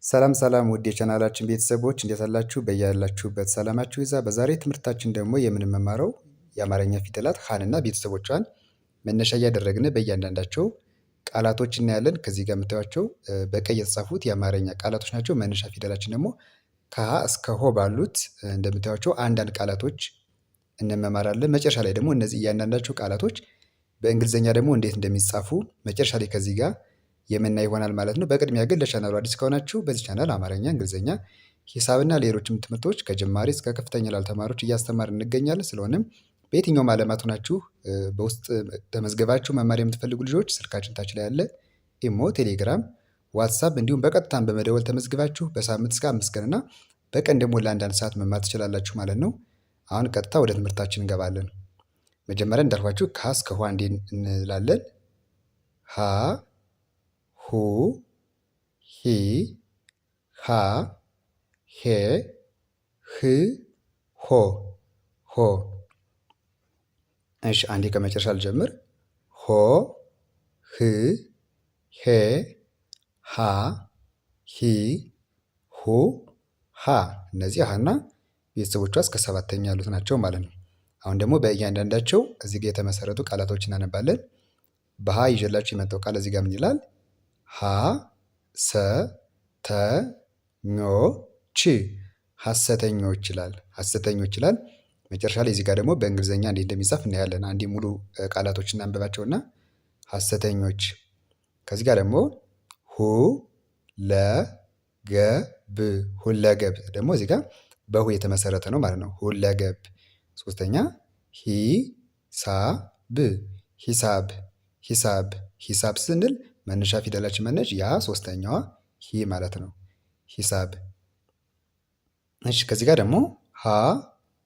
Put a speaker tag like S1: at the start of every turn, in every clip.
S1: ሰላም ሰላም ውድ የቻናላችን ቤተሰቦች እንዴት አላችሁ? በያላችሁበት ሰላማችሁ ይዛ። በዛሬ ትምህርታችን ደግሞ የምንመማረው የአማርኛ ፊደላት ሀንና ቤተሰቦቿን መነሻ እያደረግን በእያንዳንዳቸው ቃላቶች እናያለን። ከዚህ ጋር የምታዩቸው በቀይ የተጻፉት የአማርኛ ቃላቶች ናቸው። መነሻ ፊደላችን ደግሞ ከሀ እስከ ሆ ባሉት እንደምታዩቸው አንዳንድ ቃላቶች እንመማራለን። መጨረሻ ላይ ደግሞ እነዚህ እያንዳንዳቸው ቃላቶች በእንግሊዝኛ ደግሞ እንዴት እንደሚጻፉ መጨረሻ ላይ ከዚህ ጋር የምናይ ይሆናል ማለት ነው። በቅድሚያ ግን ለቻናሉ አዲስ ከሆናችሁ በዚህ ቻናል አማርኛ፣ እንግሊዝኛ፣ ሂሳብና ሌሎችም ትምህርቶች ከጀማሪ እስከ ከፍተኛ ላሉ ተማሪዎች እያስተማርን እንገኛለን። ስለሆነም በየትኛውም ዓለማት ሆናችሁ በውስጥ ተመዝገባችሁ መማር የምትፈልጉ ልጆች ስልካችን ታች ላይ ያለ ኢሞ፣ ቴሌግራም፣ ዋትሳፕ እንዲሁም በቀጥታም በመደወል ተመዝግባችሁ በሳምንት እስከ 5 ቀንና በቀን ደግሞ ለአንዳንድ ሰዓት መማር ትችላላችሁ ማለት ነው። አሁን ቀጥታ ወደ ትምህርታችን እንገባለን። መጀመሪያ እንዳልኳችሁ ከሀ እስከ ሆ አንዴ እንላለን። ሀ ሁ ሂ ሃ ሄ ህ ሆ ሆ። እሺ አንዴ ከመጨረሻ ልጀምር። ሆ ህ ሄ ሃ ሂ ሁ ሃ። እነዚህ ሀና ቤተሰቦቿ እስከ 7ኛ ያሉት ናቸው ማለት ነው። አሁን ደግሞ በእያንዳንዳቸው እዚህ ጋር የተመሰረቱ ቃላቶች እናነባለን። በሀ ይዤላችሁ የመጣው ቃል እዚህ ጋር ምን ይላል? ሀ ሰ ተ ኞ ች ሀሰተኞች ይላል። ሀሰተኞች ይላል። መጨረሻ ላይ እዚህ ጋር ደግሞ በእንግሊዝኛ እንዴት እንደሚጻፍ እናያለን። አንዴ ሙሉ ቃላቶች እናንብባቸውና ሀሰተኞች። ከዚህ ጋር ደግሞ ሁ ለ ገ ብ ሁለገብ ደግሞ እዚህ ጋር በሁ የተመሰረተ ነው ማለት ነው። ሁለገብ። ሶስተኛ ሂ ሳ ብ ሂሳብ ሂሳብ ሂሳብ ስንል መነሻ ፊደላችን መነሽ ያ ሶስተኛዋ ሂ ማለት ነው። ሂሳብ። እሺ ከዚህ ጋር ደግሞ ሀ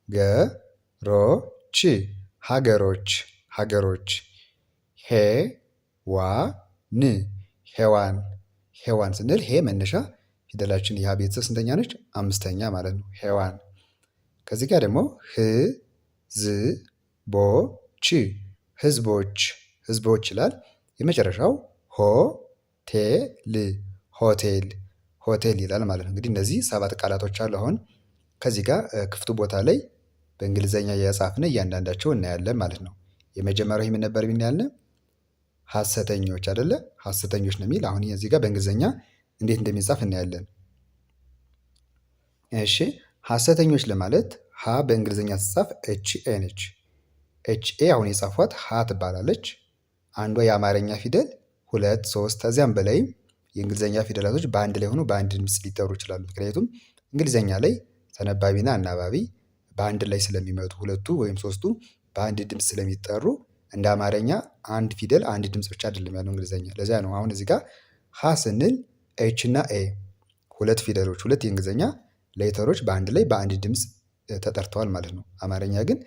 S1: ገ ሮ ች ሀገሮች ሀገሮች። ሄ ዋ ን ሄዋን ሄዋን ስንል ሄ መነሻ ፊደላችን የሀ ቤተሰብ ስንተኛ ነች? 5ኛ ማለት ነው። ሄዋን። ከዚህ ጋር ደግሞ ህ ዝ ቦ ች ህዝቦች ህዝቦች ይላል። የመጨረሻው ሆ ቴ ል ሆቴል ሆቴል ይላል ማለት ነው። እንግዲህ እነዚህ 7 ቃላቶች አሉ። አሁን ከዚህ ጋር ክፍቱ ቦታ ላይ በእንግሊዝኛ እያጻፍን እያንዳንዳቸው እናያለን ማለት ነው። የመጀመሪያው ምን ነበር ያልነው? ሀሰተኞች አይደለ? ሀሰተኞች ነው የሚል። አሁን እዚህ ጋር በእንግሊዝኛ እንዴት እንደሚጻፍ እናያለን። እሺ ሀሰተኞች ለማለት ሀ በእንግሊዝኛ ስትጻፍ ኤች ኤ ነች። ኤች ኤ አሁን የጻፏት ሀ ትባላለች። አንዷ የአማርኛ ፊደል 2 3 ከዚያም በላይም የእንግሊዝኛ ፊደላቶች በአንድ ላይ ሆኖ በአንድ ድምፅ ሊጠሩ ይችላሉ። ምክንያቱም እንግሊዝኛ ላይ ተነባቢና አናባቢ በአንድ ላይ ስለሚመጡ ሁለቱ ወይም ሶስቱ በአንድ ድምፅ ስለሚጠሩ እንደ አማርኛ አንድ ፊደል አንድ ድምፅ ብቻ አይደለም ያለው እንግሊዝኛ። ለዚያ ነው አሁን እዚህ ጋር ሀ ስንል ኤች እና ኤ ሁለት ፊደሎች ሁለት የእንግሊዝኛ ሌተሮች በአንድ ላይ በአንድ ድምፅ ተጠርተዋል ማለት ነው። አማርኛ ግን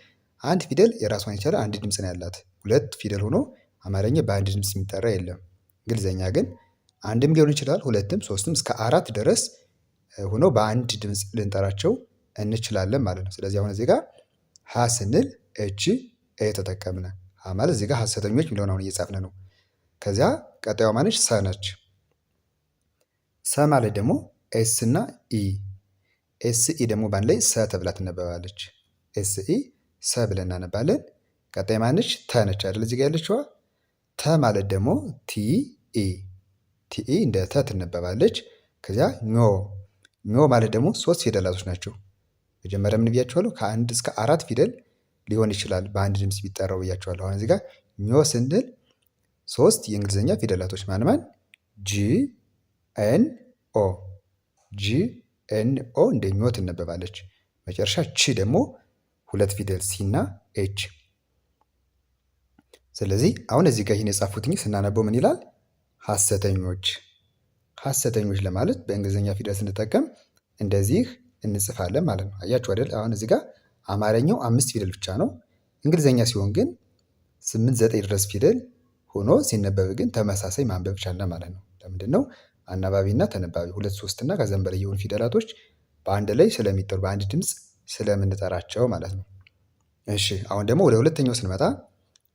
S1: አንድ ፊደል የራሷን የቻለ አንድ ድምፅ ነው ያላት። ሁለት ፊደል ሆኖ አማርኛ በአንድ ድምፅ የሚጠራ የለም። እንግሊዝኛ ግን አንድም ሊሆን ይችላል ሁለትም ሶስትም እስከ 4 ድረስ ሆኖ በአንድ ድምፅ ልንጠራቸው እንችላለን ማለት ነው። ስለዚህ አሁን እዚህ ጋር ሀ ስንል ኤች ኤ ተጠቀምነ። ሀ ማለት እዚህ ጋር ሀሰተኞች የሚለውን አሁን እየጻፍን ነው። ከዚያ ቀጣዩ ማነች? ሰ ነች። ሰ ማለት ደግሞ ኤስ እና ኢ። ኤስ ኢ ደግሞ በአንድ ላይ ሰ ተብላ ትነበባለች። ኤስ ኢ ሰ ብለን እናነባለን። ቀጣይ ማነች? ተ ነች አይደል? እዚህ ጋር ያለችዋ ተ ማለት ደግሞ ቲ ኢ ቲኢ እንደ ተ ትነበባለች። ከዚያ ኞ ኞ ማለት ደግሞ 3 ፊደላቶች ናቸው። መጀመሪያ ምን ብያቸዋለሁ? ከ1 እስከ 4 ፊደል ሊሆን ይችላል በአንድ ድምፅ ቢጠራው ብያቸዋለሁ። አሁን እዚህ ጋር ኞ ስንል 3 የእንግሊዝኛ ፊደላቶች ማን? ጂ ኤን ኦ ጂ ኤን ኦ እንደ ኞ ትነበባለች። መጨረሻ ቺ ደግሞ 2 ፊደል ሲ እና ኤች። ስለዚህ አሁን እዚህ ጋር ይህን የጻፉትኝ ስናነበው ምን ይላል? ሀሰተኞች ሀሰተኞች ለማለት በእንግሊዝኛ ፊደል ስንጠቀም እንደዚህ እንጽፋለን ማለት ነው። አያችሁ አይደል? አሁን እዚህ ጋር አማርኛው 5 ፊደል ብቻ ነው። እንግሊዝኛ ሲሆን ግን 8 9 ድረስ ፊደል ሆኖ ሲነበብ ግን ተመሳሳይ ማንበብ ቻለን ማለት ነው። ለምንድን ነው? አናባቢና ተነባቢ 2 3 እና ከዚያም በላይ የሆኑ ፊደላቶች በአንድ ላይ ስለሚጠሩ በአንድ ድምፅ ስለምንጠራቸው ማለት ነው። እሺ አሁን ደግሞ ወደ ሁለተኛው ስንመጣ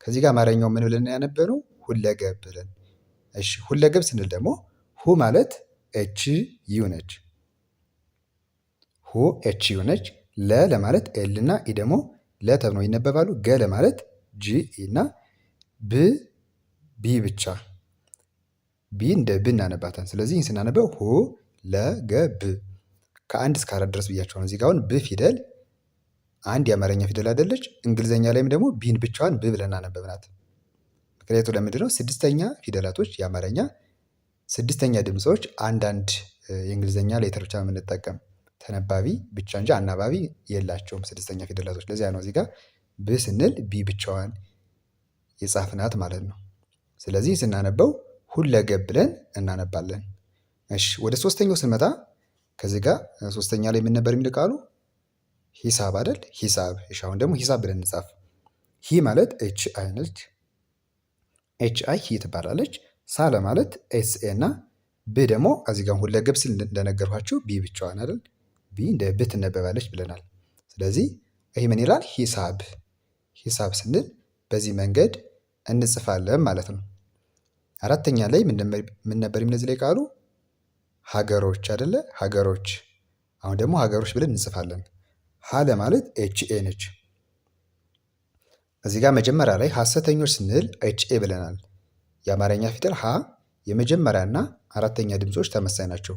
S1: ከዚህ ጋር አማርኛው ምን ብለን ያነበረው? ሁለገብ ብለን። እሺ ሁለገብ ስንል ደግሞ ሁ ማለት ኤች ዩ ነች። ሁ ኤች ዩ ነች። ለ ለማለት ኤል እና ኢ ደግሞ ለ ተብለው ይነበባሉ። ገ ለማለት ጂ ኢ እና ብ ቢ ብቻ ቢ እንደ ብ እናነባታለን። ስለዚህ ይህን ስናነበው ሁ ለገ ብ ከ1 እስከ 4 ድረስ ብያቸው ነው። እዚህ ጋር አሁን ብ ፊደል አንድ የአማርኛ ፊደል አይደለች። እንግሊዘኛ ላይም ደግሞ ቢን ብቻዋን ብ ብለን አነበብናት። ምክንያቱ ለምንድን ነው? ስድስተኛ ፊደላቶች የአማርኛ ስድስተኛ ድምፆች አንዳንድ የእንግሊዘኛ ሌተር ብቻ የምንጠቀም ተነባቢ ብቻ እንጂ አናባቢ የላቸውም ስድስተኛ ፊደላቶች። ለዚያ ነው እዚህ ጋር ብ ስንል ቢ ብቻዋን የጻፍናት ማለት ነው። ስለዚህ ስናነበው ሁለገብ ብለን እናነባለን። እሺ ወደ ሶስተኛው ስንመጣ ከዚህ ጋር ሶስተኛ ላይ ምን ነበር የሚል ቃሉ? ሂሳብ አይደል? ሂሳብ። እሺ አሁን ደግሞ ሂሳብ ብለን እንጻፍ። ሂ ማለት ኤች አይ ነች። ኤች አይ ሂ ትባላለች። ሳ ለማለት ኤስ ኤ እና ብ ደግሞ እዚህ ጋር ሁለገብ ስል እንደነገርኳችሁ ቢ ብቻዋን አይደል? ቢ እንደ ብ ትነበባለች ብለናል። ስለዚህ ይህ ምን ይላል? ሂሳብ። ሂሳብ ስንል በዚህ መንገድ እንጽፋለን ማለት ነው። አራተኛ ላይ ምን ነበር እነዚህ ላይ ቃሉ? ሀገሮች አይደለ? ሀገሮች። አሁን ደግሞ ሀገሮች ብለን እንጽፋለን። ሀ ለማለት ኤች ኤ ነች። እዚህ ጋር መጀመሪያ ላይ ሐሰተኞች ስንል ኤች ኤ ብለናል። የአማርኛ ፊደል ሀ የመጀመሪያና አራተኛ ድምፆች ተመሳሳይ ናቸው።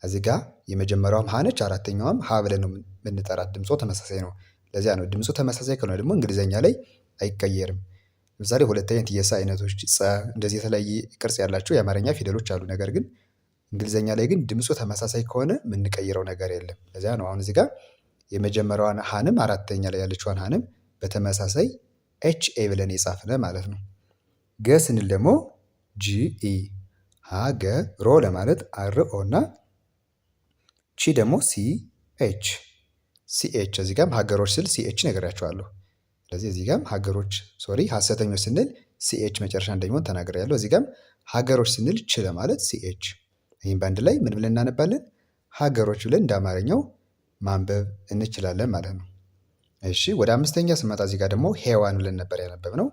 S1: እዚህ ጋር የመጀመሪያውም ሀ ነች፣ አራተኛዋም ሀ ብለን ነው የምንጠራት። ድምፆ ተመሳሳይ ነው። ለዚያ ነው ድምፁ ተመሳሳይ ከሆነ ደግሞ እንግሊዘኛ ላይ አይቀየርም። ለምሳሌ ሁለተኛ የሰ አይነቶች ጸ፣ እንደዚህ የተለያየ ቅርጽ ያላቸው የአማርኛ ፊደሎች አሉ። ነገር ግን እንግሊዘኛ ላይ ግን ድምፁ ተመሳሳይ ከሆነ የምንቀይረው ነገር የለም። ለዚያ ነው አሁን እዚህ ጋር የመጀመሪያዋን ሀንም አራተኛ ላይ ያለችዋን ሀንም በተመሳሳይ ኤች ኤ ብለን የጻፍነ ማለት ነው። ገ ስንል ደግሞ ጂ ኢ፣ ሀ ገ ሮ ለማለት አር ኦ እና ቺ ደግሞ ሲ ኤች፣ ሲ ኤች። እዚህ ጋርም ሀገሮች ስል ሲ ኤች ነግሬያቸዋለሁ። ስለዚህ እዚህ ጋርም ሀገሮች ሐሰተኞች ስንል ሲ ኤች መጨረሻ እንደሚሆን ተናግሬያለሁ። እዚህ ጋርም ሀገሮች ስንል ች ለማለት ሲ ኤች። ይህም በአንድ ላይ ምን ብለን እናነባለን? ሀገሮች ብለን እንደ አማርኛው ማንበብ እንችላለን ማለት ነው። እሺ ወደ አምስተኛ ስመጣ እዚህ ጋር ደግሞ ሄዋን ብለን ነበር ያነበብነው።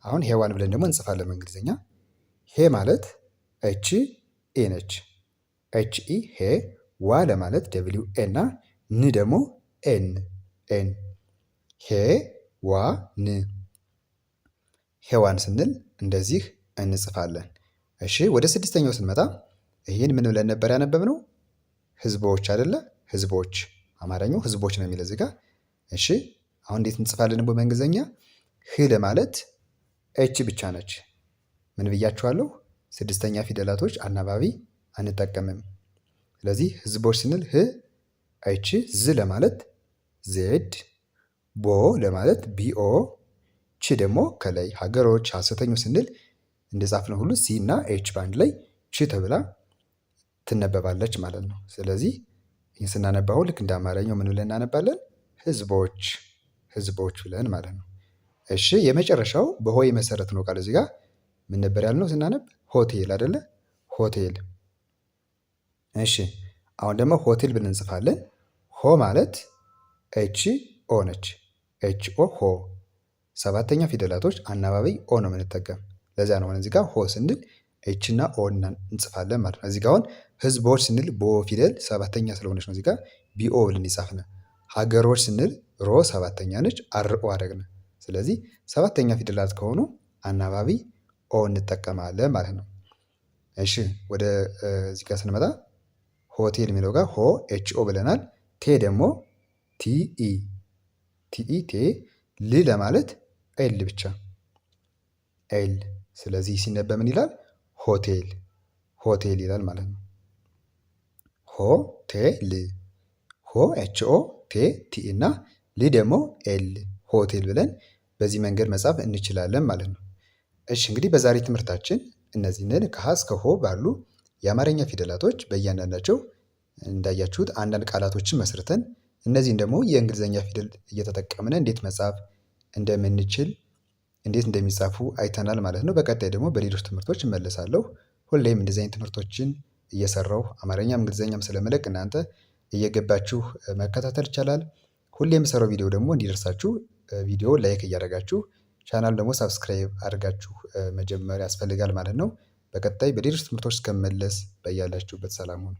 S1: አሁን ሄዋን ብለን ደግሞ እንጽፋለን በእንግሊዝኛ። ሄ ማለት ኤች ኢ ነች። ኤች ኢ ሄ። ዋ ለማለት ደብሊው ኤ እና ን ደግሞ ኤን ኤን። ሄ ዋ ን። ሄዋን ስንል እንደዚህ እንጽፋለን። እሺ ወደ ስድስተኛው ስንመጣ ይህን ምን ብለን ነበር ያነበብነው? ህዝቦች አይደለ? ህዝቦች። አማርኛው ህዝቦች ነው የሚለው እዚህ ጋር። እሺ አሁን እንዴት እንጽፋለን በእንግሊዝኛ? ህ ለማለት ኤች ብቻ ነች። ምን ብያችኋለሁ? ስድስተኛ ፊደላቶች አናባቢ አንጠቀምም። ስለዚህ ህዝቦች ስንል ህ ኤች፣ ዝ ለማለት ዜድ፣ ቦ ለማለት ቢኦ፣ ች ደግሞ ከላይ ሀገሮች ሐሰተኞች ስንል እንደጻፍነው ሁሉ ሲ እና ኤች በአንድ ላይ ች ተብላ ትነበባለች ማለት ነው። ስለዚህ ይህን ስናነባው ልክ እንደ አማርኛው ምን ብለን እናነባለን? ህዝቦች፣ ህዝቦች ብለን ማለት ነው። እሺ የመጨረሻው በሆ የመሰረት ነው ቃል እዚህ ጋር ምን ነበር ያልነው ስናነብ? ሆቴል አይደለ? ሆቴል። እሺ አሁን ደግሞ ሆቴል ብለን እንጽፋለን። ሆ ማለት ኤች ኦ ነች። ኤች ኦ ሆ። ሰባተኛ ፊደላቶች አናባቢ ኦ ነው የምንጠቀም። ለዚያ ነው እዚህ ጋር ሆ ስንል ኤች እና ኦ እንጽፋለን ማለት ነው። እዚህ ጋር አሁን ህዝቦች ስንል ቦ ፊደል ሰባተኛ ስለሆነች ነው እዚህ ጋር ቢኦ ብለን ይጻፍነ። ሀገሮች ስንል ሮ ሰባተኛ ነች፣ አርኦ አደረግነ። ስለዚህ ሰባተኛ ፊደላት ከሆኑ አናባቢ ኦ እንጠቀማለን ማለት ነው። እሺ ወደ እዚህ ጋር ስንመጣ ሆቴል የሚለው ጋር ሆ ኤች ኦ ብለናል። ቴ ደግሞ ቲኢ፣ ቲኢ ቴ። ል ለማለት ኤል ብቻ ኤል። ስለዚህ ሲነበብ ምን ይላል? ሆቴል፣ ሆቴል ይላል ማለት ነው። ሆ ቴ ል። ሆ ኤች ኦ፣ ቴ ቲ እና ል ደግሞ ኤል፣ ሆቴል ብለን በዚህ መንገድ መጻፍ እንችላለን ማለት ነው። እሺ እንግዲህ በዛሬ ትምህርታችን እነዚህን ከሀ እስከ ሆ ባሉ የአማርኛ ፊደላቶች በእያንዳንዳቸው እንዳያችሁት አንዳንድ ቃላቶችን መስርተን እነዚህን ደግሞ የእንግሊዝኛ ፊደል እየተጠቀምን እንዴት መጻፍ እንደምንችል እንዴት እንደሚጻፉ አይተናል ማለት ነው። በቀጣይ ደግሞ በሌሎች ትምህርቶች እመለሳለሁ። ሁሌም እንደዚህ አይነት ትምህርቶችን እየሰራሁ አማርኛም እንግሊዝኛም ስለመለቅ እናንተ እየገባችሁ መከታተል ይቻላል። ሁሌም የምሰራው ቪዲዮ ደግሞ እንዲደርሳችሁ ቪዲዮ ላይክ እያደረጋችሁ ቻናል ደግሞ ሳብስክራይብ አድርጋችሁ መጀመር ያስፈልጋል ማለት ነው። በቀጣይ በሌሎች ትምህርቶች እስከምመለስ በያላችሁበት ሰላም ሁኑ።